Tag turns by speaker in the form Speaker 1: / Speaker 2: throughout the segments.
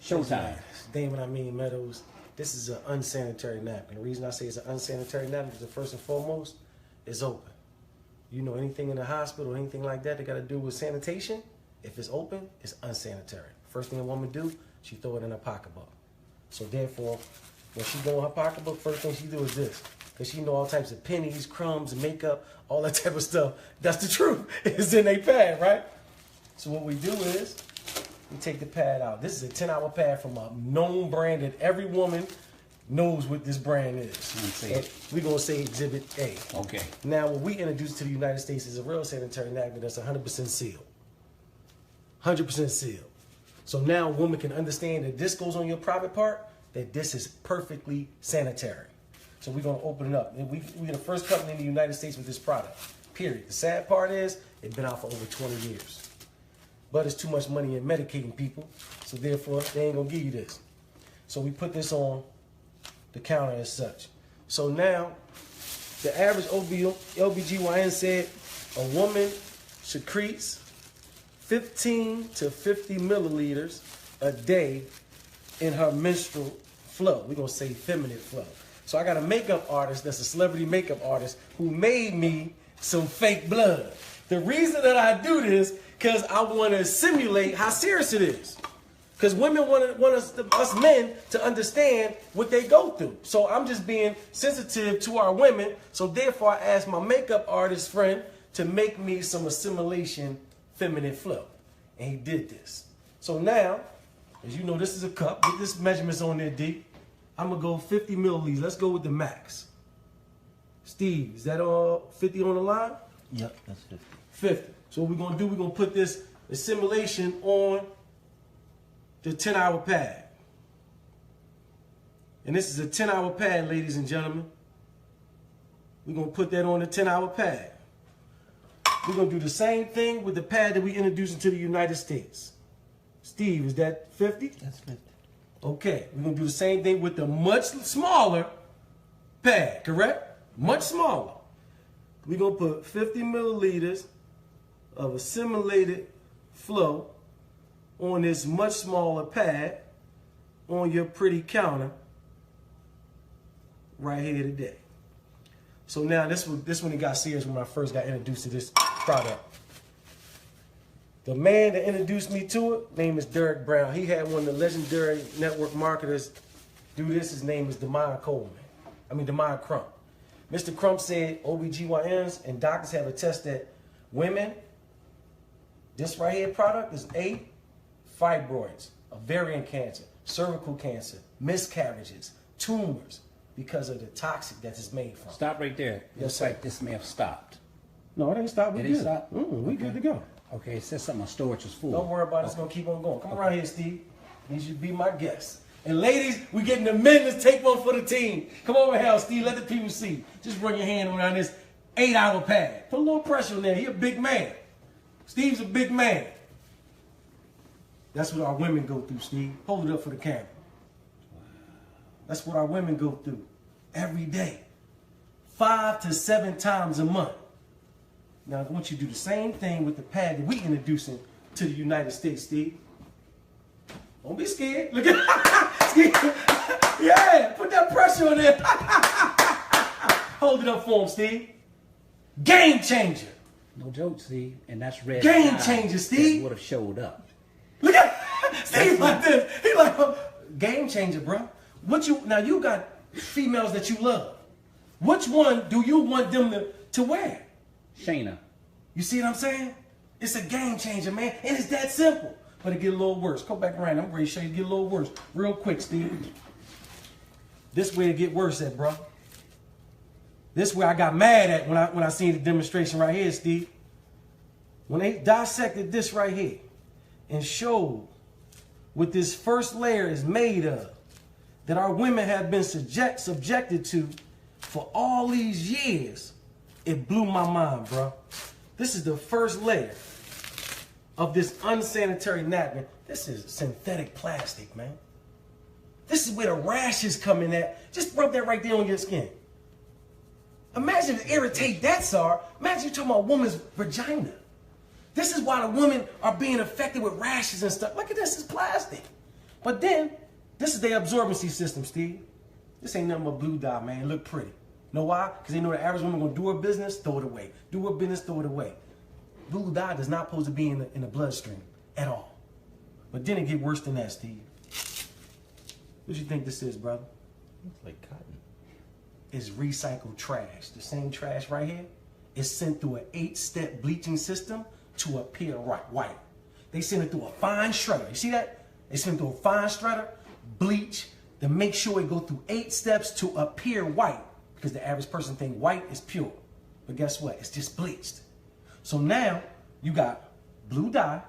Speaker 1: Showtime.
Speaker 2: Damon, I mean Meadows. This is an unsanitary napkin. The reason I say it's an unsanitary napkin is first and foremost, it's open. You know, anything in the hospital, anything like that got to do with sanitation, if it's open, it's unsanitary. First thing a woman do, she throw it in her pocketbook. So therefore, when she go in her pocketbook, first thing she do is this. Because she know all types of pennies, crumbs, makeup, all that type of stuff. That's the truth. It's in a pad, right? So what we do is, we take the pad out. This is a 10-hour pad from a known brand that every woman knows what this brand is. We're going to say Exhibit A.
Speaker 1: Okay.
Speaker 2: Now, what we introduced to the United States is a real sanitary napkin that's 100% sealed. 100% sealed. So now a woman can understand that this goes on your private part, that this is perfectly sanitary. So we're going to open it up. And we're the first company in the United States with this product, period. The sad part is, it's been out for over 20 years. But it's too much money in medicating people, so therefore, they ain't going to give you this. So we put this on the counter as such. So now, the average LBGYN said a woman secretes 15 to 50 milliliters a day in her menstrual flow. We're going to say feminine flow. So I got a makeup artist that's a celebrity makeup artist who made me some fake blood. The reason that I do this, because I want to simulate how serious it is. Because women want us men to understand what they go through. So I'm just being sensitive to our women. So therefore, I asked my makeup artist friend to make me some assimilation feminine flow. And he did this. So now, as you know, this is a cup. Get this measurements on there, D. I'm going to go 50 milliliters. Let's go with the max. Steve, is that all 50 on the line?
Speaker 3: Yep, that's 50.
Speaker 2: 50. So what we're going to do, we're going to put this assimilation on the 10-hour pad. And this is a 10-hour pad, ladies and gentlemen. We're going to put that on the 10-hour pad. We're going to do the same thing with the pad that we introduced into the United States. Steve, is that 50?
Speaker 3: That's 50.
Speaker 2: Okay, we're going to do the same thing with the much smaller pad, correct? Much smaller. We're going to put 50 milliliters of assimilated flow on this much smaller pad on your pretty counter right here today. So now this one it got serious when I first got introduced to this product. The man that introduced me to it, name is Derek Brown. He had one of the legendary network marketers do this. His name is Demond Crump. Mr. Crump said OBGYNs and doctors have attested that women, this right here product is fibroids, ovarian cancer, cervical cancer, miscarriages, tumors, because of the toxic that it's made from.
Speaker 1: Stop right there.
Speaker 2: Yes,
Speaker 1: Looks
Speaker 2: sir.
Speaker 1: like this may have stopped.
Speaker 2: No, it ain't stopped. We
Speaker 1: It
Speaker 2: good.
Speaker 1: ain't stopped?
Speaker 2: We good to go.
Speaker 1: Okay, it says something on storage was full.
Speaker 2: Don't worry about it. It's going to keep on going. Come around here, Steve. You should be my guest. And ladies, we getting the men to take one for the team. Come over here, Steve. Let the people see. Just bring your hand around this 8-hour pad. Put a little pressure on there. He a big man. Steve's a big man. That's what our women go through, Steve. Hold it up for the camera. That's what our women go through every day. 5 to 7 times a month. Now, I want you to do the same thing with the pad that we introducing to the United States, Steve. Don't be scared. Look at Steve. Yeah, put that pressure on there. Hold it up for him, Steve. Game changer.
Speaker 1: No joke, Steve. And that's red.
Speaker 2: Game changer, Steve.
Speaker 1: Would have showed up.
Speaker 2: Look at Steve like this. He like, game changer, bro. Now you got females that you love. Which one do you want them to wear?
Speaker 1: Shayna.
Speaker 2: You see what I'm saying? It's a game changer, man. And it's that simple. But it get a little worse. Go back around. I'm ready to show you it get a little worse. Real quick, Steve. This way it get worse at, bro. This where I got mad at when I seen the demonstration right here, Steve. When they dissected this right here and showed what this first layer is made of, that our women have been subjected to for all these years, it blew my mind, bro. This is the first layer of this unsanitary napkin. This is synthetic plastic, man. This is where the rashes come in at. Just rub that right there on your skin. Imagine if it irritate that, sir. Imagine you talking about a woman's vagina. This is why the women are being affected with rashes and stuff. Look at this, it's plastic. But then, this is their absorbency system, Steve. This ain't nothing but blue dye, man. It look pretty. Know why? Because they know the average woman gonna do her business, throw it away. Do her business, throw it away. Blue dye does not supposed to be in the bloodstream at all. But then it get worse than that, Steve. What do you think this is, brother?
Speaker 1: It's like cotton.
Speaker 2: It's recycled trash. The same trash right here is sent through an 8-step bleaching system to appear white. They send it through a fine shredder. You see that? They send it through a fine shredder, bleach, to make sure it go through 8 steps to appear white. Because the average person think white is pure. But guess what? It's just bleached. So now you got blue dye,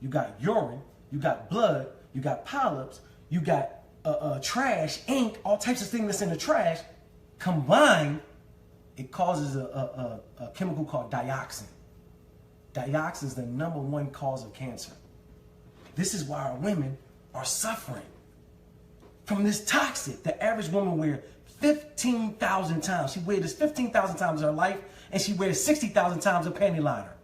Speaker 2: you got urine, you got blood, you got polyps, you got trash, ink, all types of things that's in the trash. Combined, it causes a chemical called dioxin. Dioxin is the #1 cause of cancer. This is why our women are suffering from this toxic. The average woman wears 15,000 times. She wears this 15,000 times in her life, and she wears 60,000 times a panty liner.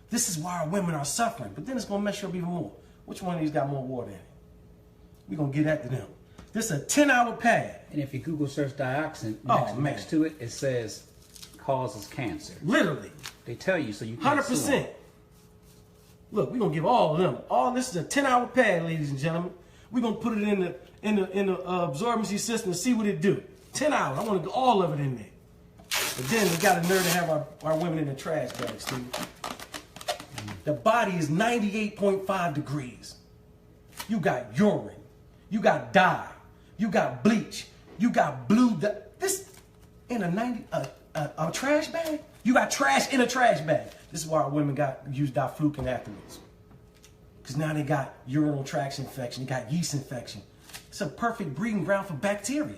Speaker 2: This is why our women are suffering. But then it's gonna mess you up even more. Which one of these got more water in it? We're gonna get that to them. This is a 10-hour pad.
Speaker 1: And if you Google search dioxin, next to it, it says causes cancer.
Speaker 2: Literally.
Speaker 1: They tell you so you can't
Speaker 2: 100%. Look, we're gonna give all of them. All this is a 10-hour pad, ladies and gentlemen. We're gonna put it in the absorbency system and see what it do. 10 hours. I want to get all of it in there. But then we got a nerve to have our women in the trash bags, Steve. The body is 98.5 degrees. You got urine. You got dye. You got bleach. You got blue. This in a trash bag? You got trash in a trash bag. This is why our women got used diflucan afterwards. Because now they got urinary tract infection. They got yeast infection. It's a perfect breeding ground for bacteria.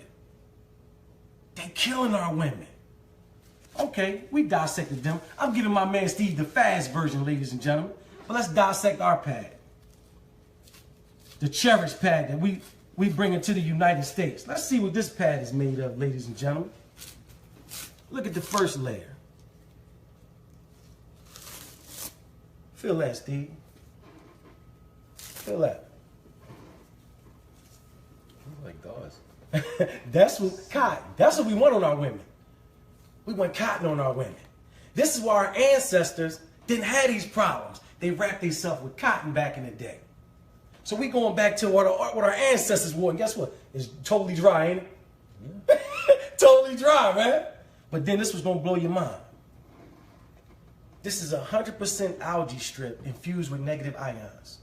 Speaker 2: They're killing our women. Okay, we dissected them. I'm giving my man Steve the fast version, ladies and gentlemen. But let's dissect our pad. The Cherish pad that we bring into the United States. Let's see what this pad is made of, ladies and gentlemen. Look at the first layer. Feel that, Steve. Feel that.
Speaker 1: Like gauze.
Speaker 2: That's what cotton. That's what we want on our women. We want cotton on our women. This is why our ancestors didn't have these problems. They wrapped themselves with cotton back in the day. So we going back to what our ancestors wore. And guess what? It's totally dry, ain't it? Yeah. Totally dry, man. But then this was gonna blow your mind. This is 100% algae strip infused with negative ions.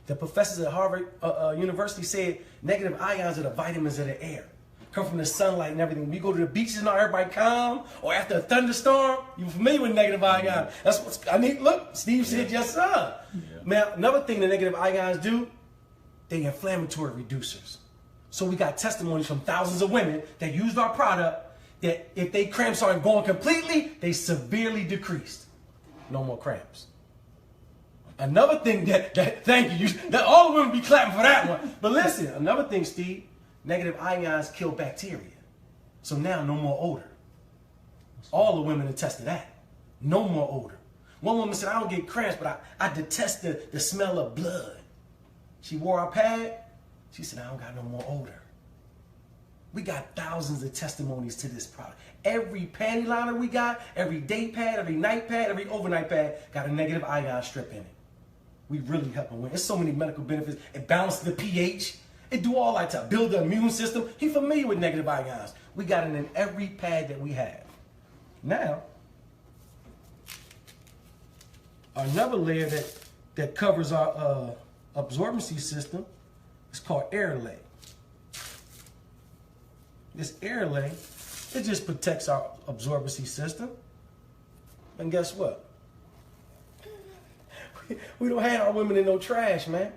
Speaker 2: The professors at Harvard University said negative ions are the vitamins of the air. Come from the sunlight and everything. When you go to the beaches and all, everybody calm, or after a thunderstorm, you're familiar with negative ions. That's what I need. Look, Steve said, yes, sir. Yeah. Now, another thing the negative ions do, they inflammatory reducers. So we got testimonies from thousands of women that used our product that if they cramps aren't going completely, they severely decreased. No more cramps. Another thing thank you, that all the women be clapping for that one. But listen, another thing, Steve, negative ions kill bacteria. So now no more odor. All the women attest to that. No more odor. One woman said, I don't get cramps, but I detest the smell of blood. She wore our pad. She said, I don't got no more odor. We got thousands of testimonies to this product. Every panty liner we got, every day pad, every night pad, every overnight pad got a negative ion strip in it. We really help them win. There's so many medical benefits. It balances the pH. It do all that to build the immune system. He's familiar with negative ions. We got it in every pad that we have. Now, another layer that covers our absorbency system is called air lay. This air lay, it just protects our absorbency system. And guess what? We don't have our women in no trash, man.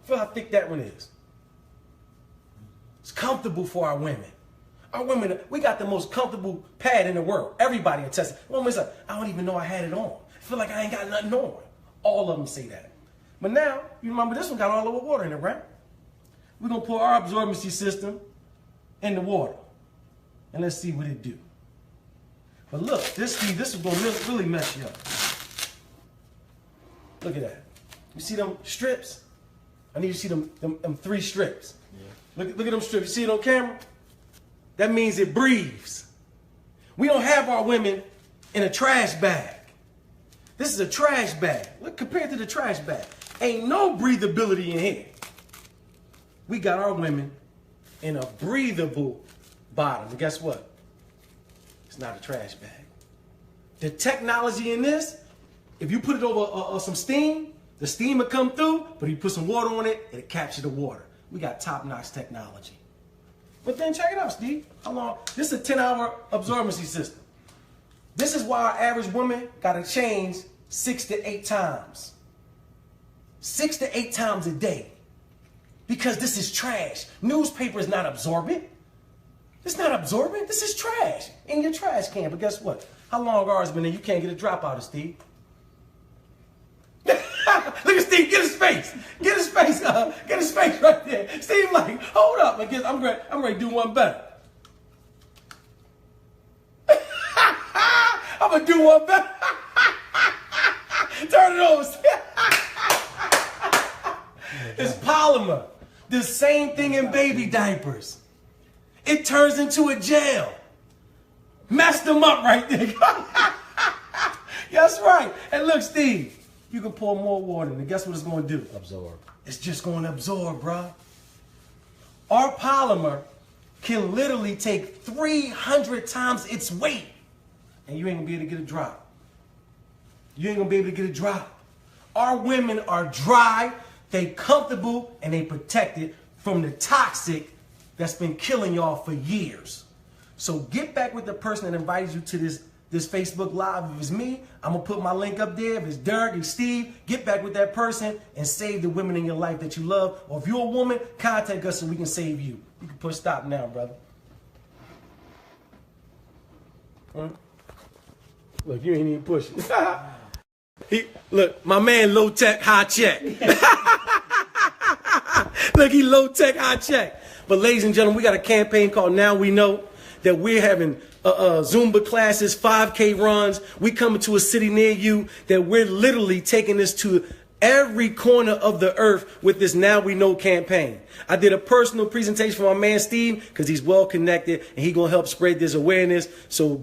Speaker 2: Feel how thick that one is. It's comfortable for our women. Our women, we got the most comfortable pad in the world. Everybody attests. Women's like, I don't even know I had it on. I feel like I ain't got nothing on. All of them say that. But now, you remember this one got all over water in it, right? We're going to pour our absorbency system in the water. And let's see what it do. But look, this is going to really mess you up. Look at that. You see them strips? I need you to see them 3 strips. Yeah. Look at them strips. You see it on camera? That means it breathes. We don't have our women in a trash bag. This is a trash bag. Look, compared to the trash bag, ain't no breathability in here. We got our women in a breathable bottom. And guess what? It's not a trash bag. The technology in this, if you put it over some steam, the steam will come through, but if you put some water on it, it'll capture the water. We got top-notch technology. But then check it out, Steve. How long? This is a 10-hour absorbency system. This is why our average woman got to change 6 to 8 times. 6 to 8 times a day. Because this is trash. Newspaper is not absorbent. It's not absorbent. This is trash in your trash can. But guess what? How long ours been there? You can't get a drop out of Steve. Look at Steve. Get his face. Get his face. Get his face right there. Steve, like, hold up. I guess I'm ready to do one better. I'm gonna do one better. Turn it over. It's polymer. The same thing in baby diapers. It turns into a gel. Messed them up right there. That's right. And look, Steve, you can pour more water in, and guess what it's going to do?
Speaker 1: Absorb.
Speaker 2: It's just going to absorb, bro. Our polymer can literally take 300 times its weight, and you ain't going to be able to get a drop. You ain't going to be able to get a drop. Our women are dry, they comfortable, and they protected from the toxic that's been killing y'all for years. So get back with the person that invited you to this Facebook Live. If it's me, I'm going to put my link up there. If it's Derek and Steve, get back with that person and save the women in your life that you love. Or if you're a woman, contact us so we can save you. You can push stop now, brother. Look, you ain't even pushing. Look, my man low tech, high check. Look, he low tech, high check. But ladies and gentlemen, we got a campaign called Now We Know, that we're having Zumba classes, 5K runs. We coming to a city near you, that we're literally taking this to every corner of the earth with this Now We Know campaign. I did a personal presentation for my man Steve because he's well connected and he's going to help spread this awareness. So